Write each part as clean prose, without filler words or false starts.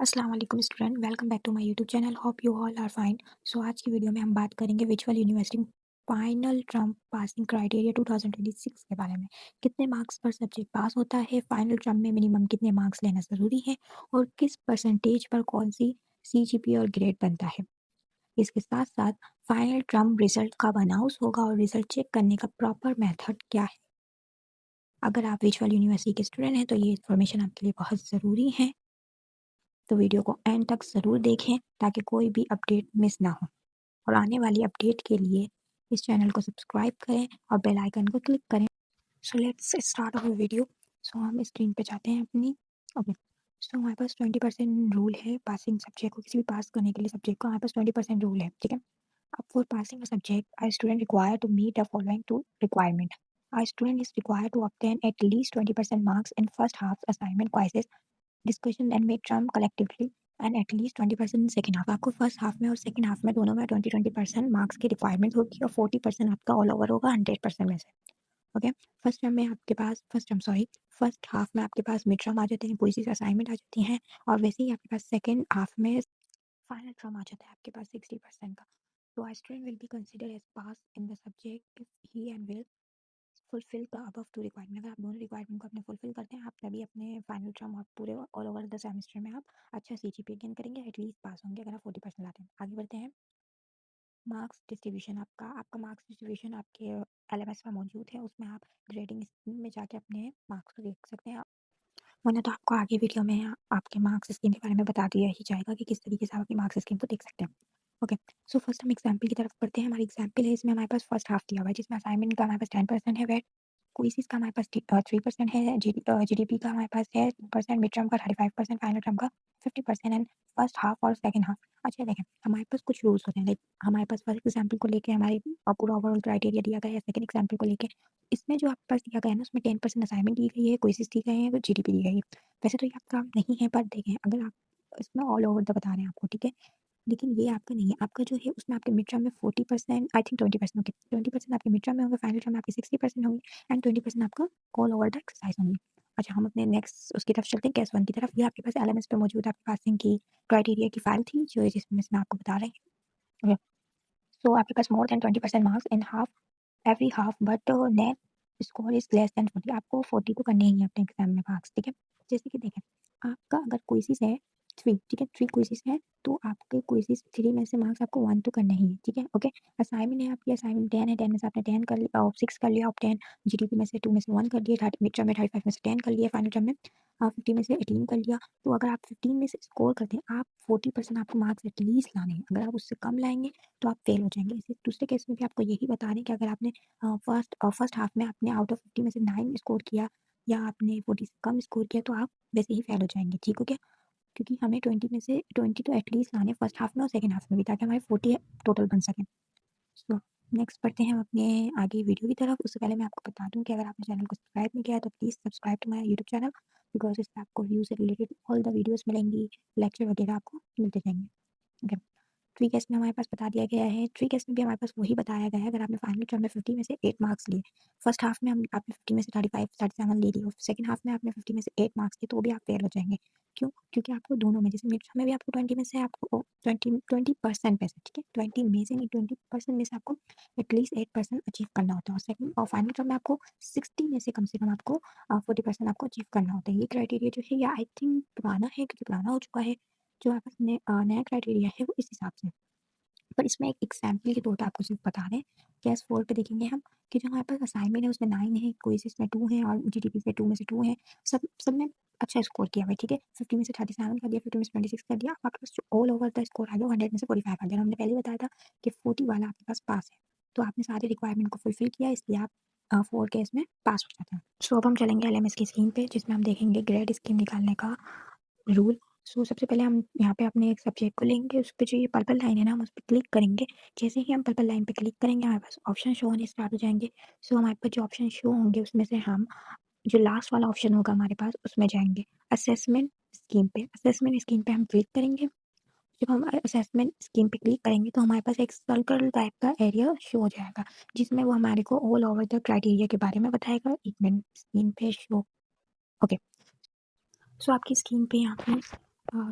अस्सलाम वालेकुम student, welcome back to my YouTube channel. Hope you all are fine. So आज की video में हम बात करेंगे विजुअल University final term passing criteria 2026 के बारे में। कितने मार्क्स पर सब्जेक्ट पास होता है, फाइनल टर्म में मिनिमम कितने मार्क्स लेना ज़रूरी है और किस परसेंटेज पर कौन सी सीजीपीए और ग्रेड बनता है। इसके साथ साथ फाइनल टर्म रिजल्ट कब अनाउंस होगा और रिजल्ट चेक करने का प्रॉपर मेथड क्या है। अगर आप विजुअल यूनिवर्सिटी के स्टूडेंट हैं तो ये इन्फॉर्मेशन आपके लिए बहुत ज़रूरी है, तो वीडियो को एंड तक ज़रूर देखें ताकि कोई भी अपडेट मिस ना हो। और आने वाली अपडेट के लिए इस चैनल को सब्सक्राइब करें और बेल आइकन को क्लिक करें। So let's start our video. So हम स्क्रीन पे जाते हैं अपनी। ओके, सो हमारे पास 20% रूल है पासिंग सब्जेक्ट को, किसी भी पास करने के लिए सब्जेक्ट को हमारे पास 20% रूल है, ठीक है। अब for passing a subject, a student required to meet the following two requirement. A student is required to obtain at least 20% marks in first half assignment quizzes, discussion and midterm collectively and at least 20% second half. आपको first half में और second half में दोनों में 20% marks की requirement होगी और 40% आपका ऑल ओवर होगा 100% में से। ओके, फर्स्ट टर्म में आपके पास फर्स्ट हाफ में आपके पास मिड टर्म आ जाते हैं, पूरी चीज़ असाइनमेंट आ जाती हैं और वैसे ही आपके पास सेकंड हाफ में फाइनल टर्म आ जाता है आपके पास 60% का। तो a student will be considered as pass in the subject if he and will fulfil the above two requirement. अगर आप दोनों रिक्वायरमेंट को अपने फुलफिल करते हैं आप तभी अपने फाइनल टर्म और पूरे ऑल ओवर द सेमेस्टर में आप अच्छा सीजीपीए गेन करेंगे, एटलीस्ट पास होंगे अगर आप 40% लाते हैं। आगे बढ़ते हैं। मार्क्स डिस्ट्रीब्यूशन, आपका मार्क्स डिस्ट्रीब्यूशन आपके एलएमएस में मौजूद है, उसमें आप ग्रेडिंग स्कीम में जाके अपने मार्क्स को देख सकते हैं। वरना तो आपको आगे वीडियो में आपके मार्क्स स्कीम के बारे में बता दिया ही जाएगा कि किस तरीके से आप अपनी मार्क्स स्कीम को देख सकते हैं। ओके, सो फर्स्ट हम एग्जाम्पल की तरफ पढ़ते हैं। हमारी एग्जाम्पल है, इसमें हमारे पास फर्स्ट हाफ दिया हुआ है जिसमें असाइनमेंट का हमारे पास 10% है, क्विज़िज़ का हमारे पास 3% है, जीडीपी का हमारे पास है 2%, मिड टर्म का 35%, फाइनल टर्म का 50% एंड फर्स्ट हाफ और सेकंड हाफ। अच्छा देखें, हमारे पास कुछ रूल्स होते हैं, लाइक हमारे पास फर्स्ट एग्जाम्पल को लेके हमारे पूरा ओवरऑल क्राइटेरिया दिया गया है, सेकंड एग्जाम्पल को लेके इसमें जो आपके पास दिया गया है ना उसमें 10% असाइनमेंट दी गई है, क्विज़िज़ दी गए हैं, जीडीपी दी गई है। वैसे तो ये आपका नहीं है पर देखें, अगर आप इसमें ऑल ओवर द बता रहे हैं आपको, ठीक है, लेकिन ये आपका नहीं है। आपका जो है उसमें आपके मिड टर्म में 40%, आई थिंक 20%, ओके, 20% आपके मिड टर्म में होंगे, फाइनल टर्म में आपके 60% होंगे एंड 20% आपका ऑल ओवर द एक्सरसाइज होंगे। अच्छा, हम अपने नेक्स्ट उसकी तरफ चलते हैं, केस 1 की तरफ। ये आपके पास एलएमएस पे मौजूद आपके पासिंग की क्राइटेरिया की फाइल थी जो जिसमें मैं आपको बता रही हूँ। सो आपके पास more than 20% marks in half every half but net score is less than 40। आपको 40 तो करने ही है अपने एग्जाम में मार्क्स, ठीक है। जैसे कि देखें, आपका अगर क्विज़िज़ है 3, ठीक है, 3 क्विज़िज़ हैं तो आपके क्विज़िज़ 3 में से मार्क्स आपको 1 तो करने ही है, ठीक है, ओके। असाइनमेंट है आपकी, असाइनमेंट 10 है, 10 में से आपने 10 कर लिया, 6 कर लिया, आप 10 जीडीपी में से 2 में से 1 कर दिए, 30 मिड टर्म में 35 में से 10 कर लिया, फाइनल टर्म में 50 में से 18 कर लिया। तो अगर आप 15 में से स्कोर करते हैं, आप 40% आपको मार्क्स एटलीस्ट लाने हैं। अगर आप उससे कम लाएँगे तो आप फेल हो जाएँगे। इसी दूसरे केस में भी आपको यही बता रहे हैं कि अगर आपने फर्स्ट हाफ में आपने आउट ऑफ 50 में से 9 स्कोर किया या आपने 40 से कम स्कोर किया तो आप वैसे ही फेल हो जाएँगे, ठीक हो गया? क्योंकि हमें 20 में से 20 तो एटलीस्ट लाने फर्स्ट हाफ में और सेकंड हाफ में भी, ताकि हमारे 40 टोटल बन सकें। सो नेक्स्ट बढ़ते हैं हम अपने आगे वीडियो की तरफ। उससे पहले मैं आपको बता दूँ कि अगर आपने चैनल को सब्सक्राइब नहीं किया है तो please subscribe to my YouTube channel, because इससे आपको व्यू से रिलेटेड ऑल द वीडियोज़ मिलेंगी, लेक्चर वगैरह आपको मिलते जाएँगे। ओके। ट्री टेस्ट में हमारे पास बता दिया गया है, ट्री टेस्ट में भी हमारे पास वही बताया गया है। अगर आपने फाइनल टर्म में 50 में से 8 मार्क्स लिए, फर्स्ट हाफ में हम आपने 50 में से 35 37 ले लिए और सेकंड हाफ में आपने 50 में से 8 मार्क्स लिए तो भी आप फेल हो जाएँगे। क्यों? क्योंकि आपको दोनों में, जैसे मिड टर्म में भी आपको 20 में से आपको 20% में से, ठीक है? 20 में से नहीं, 20% में से आपको एटलीस्ट 8% अचीव करना होता है और सेकंड और फाइनल टर्म में आपको 60 में से कम आपको 40% आपको अचीव करना होता है। ये क्राइटेरिया जो है ये आई थिंक पुराना है, क्योंकि पुराना हो चुका है। जो आपका नया क्राइटेरिया है वो इस हिसाब से है। पर इसमें एक एग्जाम्पल के तौर पे आपको सिर्फ बता रहे हैं। केस 4 पे देखेंगे हम कि जो हमारे पास असाइनमेंट है उसमें 9 है, क्विज़ में 2 है और जीडीपी पे 2 में से 2 है। सब में अच्छा स्कोर किया हुआ है, ठीक है। 50 में से 37 कर दिया, 50 में से 26 कर दिया। अब आपके पास जो ऑल ओवर द स्कोर आ गया वो 100 में से 45 आ गया। हमने पहले ही बताया था कि 40 वाला आपके पास पास है। तो आपने सारे रिक्वायरमेंट को फुलफिल किया, इसलिए आप 4 केस में पास हो जाते हैं। सो अब हम चलेंगे एलएमएस की स्कीम पे, जिसमें हम देखेंगे ग्रेड स्कीम निकालने का रूल। सो सबसे पहले हम यहाँ पे अपने एक सब्जेक्ट को लेंगे, उस पे जो ये पर्पल लाइन है ना हम उस पे क्लिक करेंगे। जैसे ही हम पर्पल लाइन पे क्लिक करेंगे हमारे पास ऑप्शन शो होने स्टार्ट हो जाएँगे। सो हमारे पास जो ऑप्शन शो होंगे उसमें से हम जो लास्ट वाला ऑप्शन होगा हमारे पास उसमें जाएँगे, असेसमेंट स्कीम पे। असेसमेंट स्कीम पे हम क्लिक करेंगे। जब हम असेसमेंट स्कीम पे क्लिक करेंगे तो हमारे पास एक सर्कल टाइप का एरिया शो हो जाएगा, जिसमें वो हमारे को ऑल ओवर द क्राइटेरिया के बारे में बताएगा। 1 मिनट, स्क्रीन पे शो, ओके। सो आपकी स्क्रीन पे यहाँ पे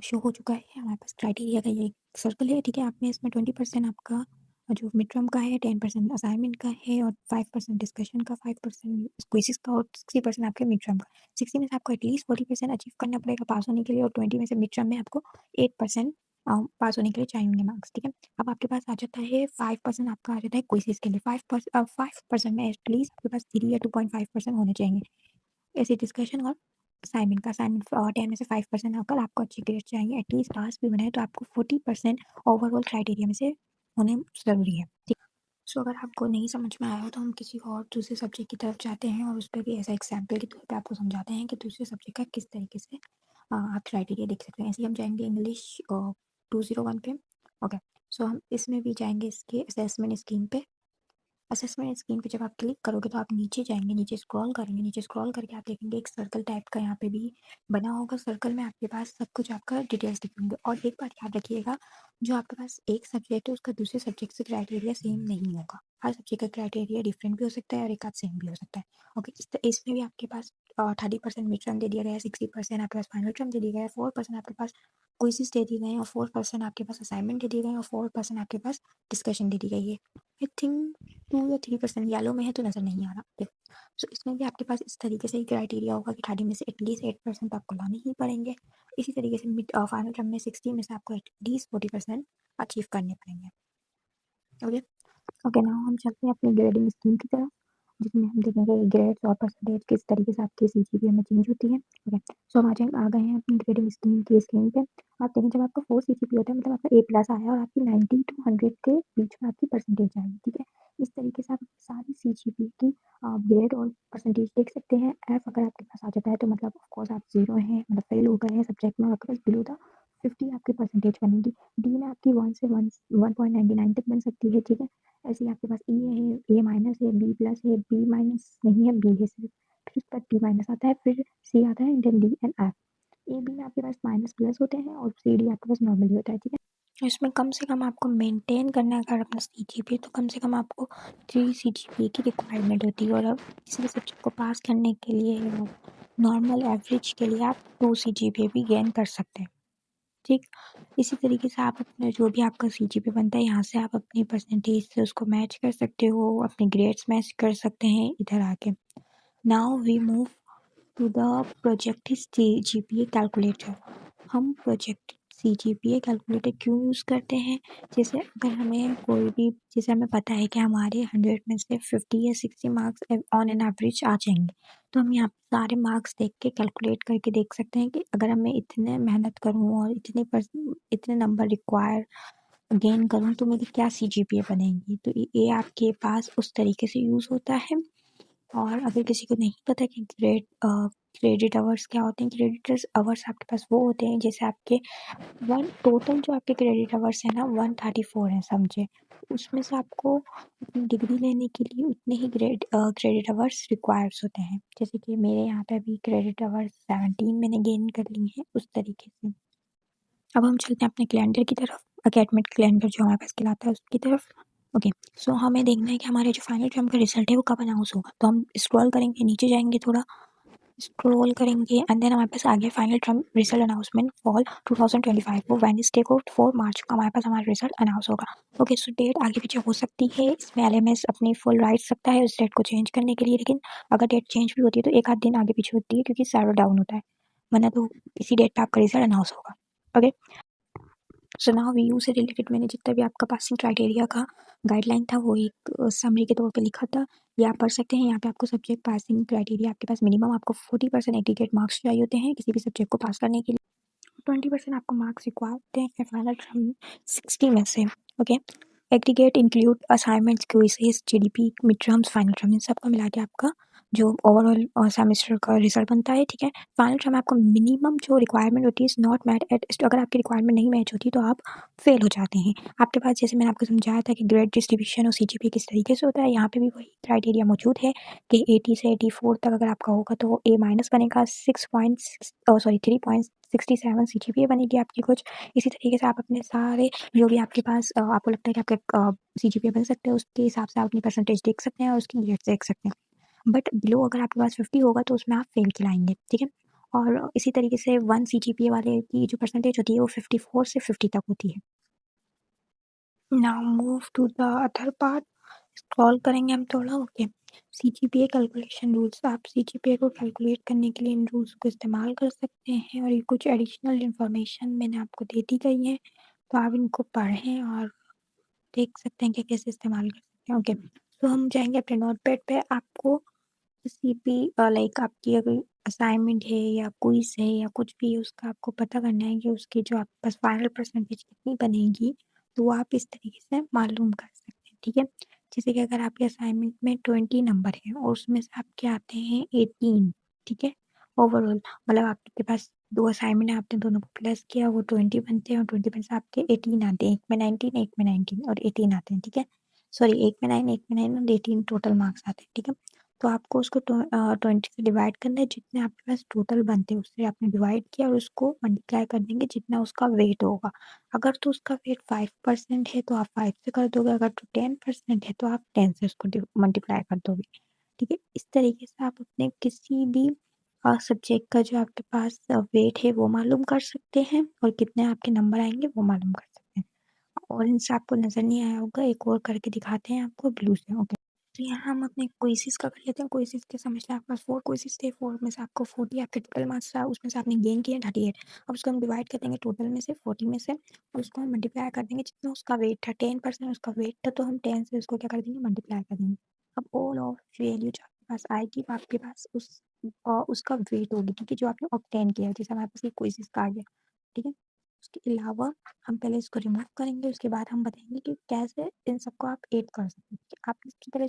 शो हो चुका है हमारे पास क्राइटेरिया का ये एक सर्कल है, ठीक है। आप में इसमें 20% आपका जो मिड टर्म का है, 10% असाइनमेंट का है और 5% डिस्कशन का, 5% क्विज़ेज़ का और 60% आपके मिड टर्म का। 60 में से आपको एटलीस्ट 40% अचीव करना पड़ेगा पास होने के लिए, और 20 में से मिड टर्म में आपको 8% पास होने के लिए चाहिए होंगे मार्क्स, ठीक है। अब आपके पास आ जाता है 5% आपका आ जाता है क्विज़ेज़ के लिए। 5% में एटलीस्ट आपके पास 3 या 2.5% होने चाहिए। ऐसे डिस्कशन और असाइनमेंट का, असाइनमेंट 10 में से 5% अगर आपको अच्छे ग्रेड चाहिए, एटलीस्ट पास भी बनाए, तो आपको 40% ओवरऑल क्राइटेरिया में से होने ज़रूरी है, ठीक। सो अगर आपको नहीं समझ में आया हो तो हम किसी और दूसरे सब्जेक्ट की तरफ जाते हैं और उस पर भी ऐसा एग्जाम्पल के तौर पे आपको समझाते हैं कि दूसरे सब्जेक्ट का किस तरीके से आप क्राइटेरिया देख सकते हैं। ऐसे ही हम जाएंगे इंग्लिश 201 पे। ओके, सो हम इसमें भी जाएंगे इसके असेसमेंट स्कीम पे। असेसमेंट स्कीम पे जब आप क्लिक करोगे तो आप नीचे जाएँगे, नीचे स्क्रॉल करेंगे, नीचे स्क्रॉल करके आप देखेंगे एक सर्कल टाइप का यहाँ पे भी बना होगा। सर्कल में आपके पास सब कुछ आपका डिटेल्स दिखेंगे, और एक बात याद रखिएगा, जो आपके पास एक सब्जेक्ट है उसका दूसरे सब्जेक्ट से क्राइटेरिया सेम नहीं होगा। हर सब्जेक्ट का क्राइटेरिया डिफरेंट भी हो सकता है और एक आध सेम भी हो सकता है। ओके, इसमें भी आपके पास 30% मिड टर्म दे दिया गया है, 60% आपके पास फाइनल टर्म दे दिया गया है, 4% आपके पास क्विज़ेज़ दे दिए गए हैं, और 4% आपके पास असाइनमेंट दे दिए गए हैं, और 4% आपके पास डिस्कशन दे दी गई है। आई थिंक 2 या 3% येलो में है तो नज़र नहीं आ रहा। ओके, सो इसमें भी आपके पास इस तरीके से ही क्राइटेरिया होगा कि 30 में से एटलीस्ट 8% आपको लाने ही पड़ेंगे। इसी तरीके से फाइनल टर्म में 60 में से आपको एटलीस्ट 40% अचीव करने पड़ेंगे। ओके, ओके, नाउ हम चलते हैं अपनी ग्रेडिंग स्कीम की तरफ, जिसमें हम देखेंगे ग्रेड्स और परसेंटेज किस तरीके से आपकी सीजीपीए में चेंज होती है। ओके, सो हम आ गए हैं अपनी ग्रेडिंग स्कीम की स्क्रीन पे। आप देखें, जब आपका 4 सीजीपीए होता है मतलब आपका ए प्लस आया और आपकी 90 टू 100 के बीच में आपकी परसेंटेज आई, ठीक है। इस तरीके से आप सारी सीजीपीए की ग्रेड और परसेंटेज देख सकते हैं। एफ अगर आपके पास आ जाता है तो मतलब ऑफकोर्स आप जीरो हैं, मतलब फेल हो गए हैं सब्जेक्ट में, आपके पास बिलो द 50 आपकी परसेंटेज बनेगी। डी में आपकी 1 से 1.99 तक बन सकती है, ठीक है। ऐसे ही आपके पास ई है, ए माइनस है, बी प्लस है, बी माइनस नहीं है, बी है सिर्फ, फिर उसके बाद डी माइनस आता है, फिर सी आता है, then D and F. A B में आपके पास माइनस प्लस होते हैं और सी डी आपके पास नॉर्मली होता है, ठीक है। इसमें कम से कम आपको मेंटेन करना है अगर अपना सी जी पी, तो कम से कम आपको 3 सी जी पी की रिक्वायरमेंट होती है, और अब किसी भी सब्जेक्ट को पास करने के लिए नॉर्मल एवरेज के लिए आप 2 सी जी पी भी गेन कर सकते हैं, ठीक। इसी तरीके से आप अपना जो भी आपका सीजीपीए बनता है, यहाँ से आप अपनी परसेंटेज से उसको मैच कर सकते हो, अपने ग्रेड्स मैच कर सकते हैं इधर आके। Now we move to the project CGPA calculator. हम प्रोजेक्ट सीजीपीए कैलकुलेटर क्यों यूज़ करते हैं? जैसे अगर हमें कोई भी, जैसे हमें पता है कि हमारे 100 में से 50 या 60 मार्क्स ऑन एन एवरेज आ जाएंगे, तो हम यहाँ पे सारे मार्क्स देख के कैलकुलेट करके देख सकते हैं कि अगर मैं इतने मेहनत करूँ और इतने नंबर रिक्वायर गेन करूँ तो मेरी क्या सीजीपीए बनेगी। तो ये आपके पास उस तरीके से यूज़ होता है। और अगर किसी को नहीं पता कि क्रेडिट आवर्स क्या होते हैं, क्रेडिट आवर्स आपके पास वो होते हैं जैसे आपके टोटल जो आपके क्रेडिट आवर्स है ना 134 है समझे, उसमें से आपको अपनी डिग्री लेने के लिए उतने ही क्रेडिट आवर्स रिक्वायर्स होते हैं। जैसे कि मेरे यहाँ पे अभी क्रेडिट आवर्स 17 मैंने गेन कर ली हैं उस तरीके से। अब हम चलते हैं अपने कैलेंडर की तरफ, एकेडमिक कैलेंडर जो हमारे पास कहलाता है उसकी तरफ। ओके, सो हमें देखना है कि हमारे जो फाइनल टर्म का रिजल्ट है वो कब अनाउंस होगा। तो हम स्क्रॉल करेंगे, नीचे जाएंगे, थोड़ा स्क्रॉल करेंगे, एंड देन हमारे पास आ गया final term result announcement fall 2025। वो वेडनेसडे को 4 मार्च को हमारे पास हमारा रिजल्ट अनाउंस होगा। ओके, सो डेट आगे पीछे हो सकती है, इसमें एलएमएस अपनी फुल राइट सकता है उस डेट को चेंज करने के लिए, लेकिन अगर डेट चेंज भी होती है तो एक आध दिन आगे पीछे होती है क्योंकि सर्वर डाउन होता है, वरना तो इसी डेट पे आपका रिजल्ट अनाउंस होगा। Okay, so now V U से रिलेटेड मैंने जितना भी आपका पासिंग क्राइटेरिया का गाइडलाइन था वो एक समरी के तौर पे लिखा था, ये आप पढ़ सकते हैं। यहाँ पे आपको सब्जेक्ट पासिंग क्राइटेरिया आपके पास मिनिमम आपको 40% एग्रीगेट मार्क्स चाहिए होते हैं किसी भी सब्जेक्ट को पास करने के लिए। 20% आपको मार्क्स रिक्वायर होते हैं फाइनल टर्म 60 में से। Okay, aggregate include assignments, quizzes, GDP, mid terms, final term, इन सबको मिला के आपका जो ओवरऑल सेमेस्टर का रिजल्ट बनता है, ठीक है। फाइनल टर्म में आपको मिनिमम जो रिक्वायरमेंट होती है इज नॉट मैट एट, अगर आपकी रिक्वायरमेंट नहीं मैच होती तो आप फेल हो जाते हैं। आपके पास जैसे मैंने आपको समझाया था कि ग्रेड डिस्ट्रीब्यूशन और सीजीपीए किस तरीके से होता है, यहाँ पे भी वही क्राइटेरिया मौजूद है कि 80 से 84 तक अगर आपका होगा तो ए माइनस बनेगा, 3.67 सीजीपीए बनेगी आपकी कुछ। इसी तरीके से आप अपने सारे जो भी आपके पास आपको लगता है कि आपके सीजीपीए बन सकते हैं उसके हिसाब से आप अपनी परसेंटेज देख सकते हैं और उसकी ग्रेड्स देख सकते हैं। बट बिलो अगर आपके पास 50 होगा तो उसमें आप फेल खिलाएंगे, ठीक है। और इसी तरीके से 1 सीजीपीए वाले की जो परसेंटेज होती है वो 54 से 50 तक होती है। Now move to the other part. Scroll करेंगे हम थोड़ा। Okay, CGPA calculation rules. आप सीजीपीए को कैलकुलेट करने के लिए इन रूल्स को इस्तेमाल कर सकते हैं और ये कुछ एडिशनल इन्फॉर्मेशन मैंने आपको दे दी गई है, तो आप इनको पढ़ें और देख सकते हैं कि कैसे इस्तेमाल कर सकते हैं। ओके, तो हम जाएंगे अपने नोटपैड पे। आपको किसी भी लाइक आपकी अगर असाइनमेंट है या क्विज है या कुछ भी है, उसका आपको पता करना है कि उसकी जो आपके पास फाइनल परसेंटेज कितनी बनेगी, तो वो आप इस तरीके से मालूम कर सकते हैं, ठीक है। जैसे कि अगर आपके असाइनमेंट में 20 नंबर है और उसमें से आपके आते हैं 18, ठीक है, ओवरऑल मतलब आपके पास 2 असाइनमेंट है, आपने दोनों को प्लस किया, वो 20 बनते हैं और 20 में से आपके 18 आते हैं, एक में 19, एक में 19 और 18 आते हैं, ठीक है। सॉरी, एक में 9, एक में 9 और 18 टोटल मार्क्स आते हैं, ठीक है। तो आपको उसको 20 से डिवाइड करना है, जितने आपके पास टोटल बनते हैं उससे आपने डिवाइड किया और उसको मल्टीप्लाई कर देंगे जितना उसका वेट होगा। अगर तो उसका वेट 5% है तो आप 5 से कर दोगे, अगर तो 10% है तो आप 10 से उसको मल्टीप्लाई कर दोगे, ठीक है। इस तरीके से आप अपने किसी भी सब्जेक्ट का जो आपके पास वेट है वो मालूम कर सकते हैं और कितने आपके नंबर आएंगे वो मालूम कर सकते हैं। ऑरेंज से आपको नज़र नहीं आया होगा, एक और करके दिखाते हैं आपको ब्लू से। ओके, तो यहाँ हम अपने क्विज़ेज़ का कर लेते हैं। क्विज़ेज़ के समझ लें, आपके पास 4 क्विज़ेज़ थे, 4 में से आपको 40 आपके टोटल मार्क्स था, उसमें से आपने गेन किए 38। अब उसको हम डिवाइड कर देंगे टोटल में से 40 में से और उसको हम मल्टीप्लाई कर देंगे जितना उसका वेट था। 10% उसका वेट था तो हम 10 से उसको क्या कर देंगे, मल्टीप्लाई कर देंगे। अब ऑल ऑफ वैल्यू जो आपके पास आएगी वो आपके पास उसका वेट होगी, ठीक है, जो आपने ऑब्टेन किया है। जैसे हमारे पास ये क्विज़ेज़ का आ गया, ठीक है। उसके अलावा हम पहले इसको रिमूव करेंगे, उसके बाद हम बताएँगे कि कैसे इन सबको आप ऐड कर सकते हैं। आप इसकी तरह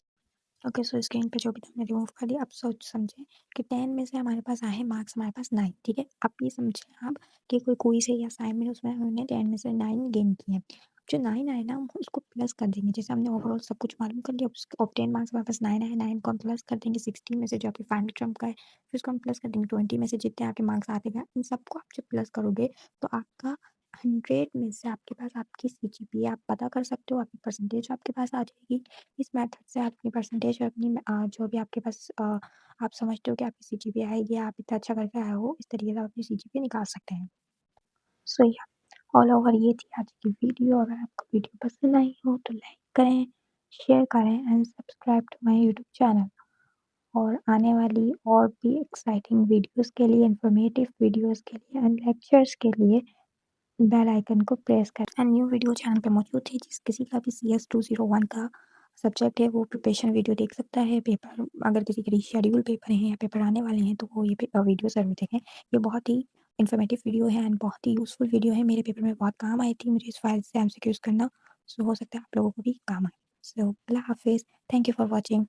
ओके, सो स्क्रीन पे जो भी हमने रिमूव कर लिया, अब सोच समझें कि 10 में से हमारे पास आए हैं मार्क्स, हमारे पास 9, ठीक है। अब ये समझें आप कि कोई क्विज़ है या असाइनमेंट, उसमें हमने 10 में से 9 गेन किए हैं। जो 9 आए ना, हम उसको प्लस कर देंगे। जैसे हमने ओवरऑल सब कुछ मालूम कर लिया, उसके ऑब्टेन मार्क्स हमारे पास 9 आए, 9 को हम प्लस कर देंगे 60 में से जो आपके फाइनल टर्म का है, फिर उसको हम प्लस कर देंगे 20 में से जितने आपके मार्क्स आते गए। इन सबको आप जब प्लस करोगे तो आपका 100 में से आपके पास आपकी सीजीपीए आप पता कर सकते हो, आपकी परसेंटेज आपके पास आ जाएगी। इस मेथड से आप अपनी परसेंटेज और अपनी जो भी आपके पास आप समझते हो कि आपकी सीजीपीए आएगी, आप इतना अच्छा करके आए हो, इस तरीके से आप अपनी सीजीपीए निकाल सकते हैं। सो या ऑल ओवर ये थी आज की वीडियो। अगर आपको वीडियो पसंद आई हो तो लाइक करें, शेयर करें and subscribe to my YouTube channel. और आने वाली और भी एक्साइटिंग वीडियोस के लिए, इन्फॉर्मेटिव वीडियोस के लिए एंड लेक्चर्स के लिए बेल आइकन को प्रेस करें। एंड न्यू वीडियो चैनल पे मौजूद है, जिस किसी का भी CS 201 का सब्जेक्ट है वो प्रिपरेशन वीडियो देख सकता है। पेपर अगर किसी के रिशेड्यूल पेपर हैं या पेपर आने वाले हैं तो वो ये वीडियो ज़रूर देखें। ये बहुत ही इन्फॉर्मेटिव वीडियो है एंड बहुत ही यूज़फुल वीडियो है। मेरे पेपर में बहुत काम आई थी मुझे इस फाइल से MCQs करना, सो हो सकता है आप लोगों को भी काम आए। सो अल्लाह हाफिज़, थैंक यू फॉर वॉचिंग।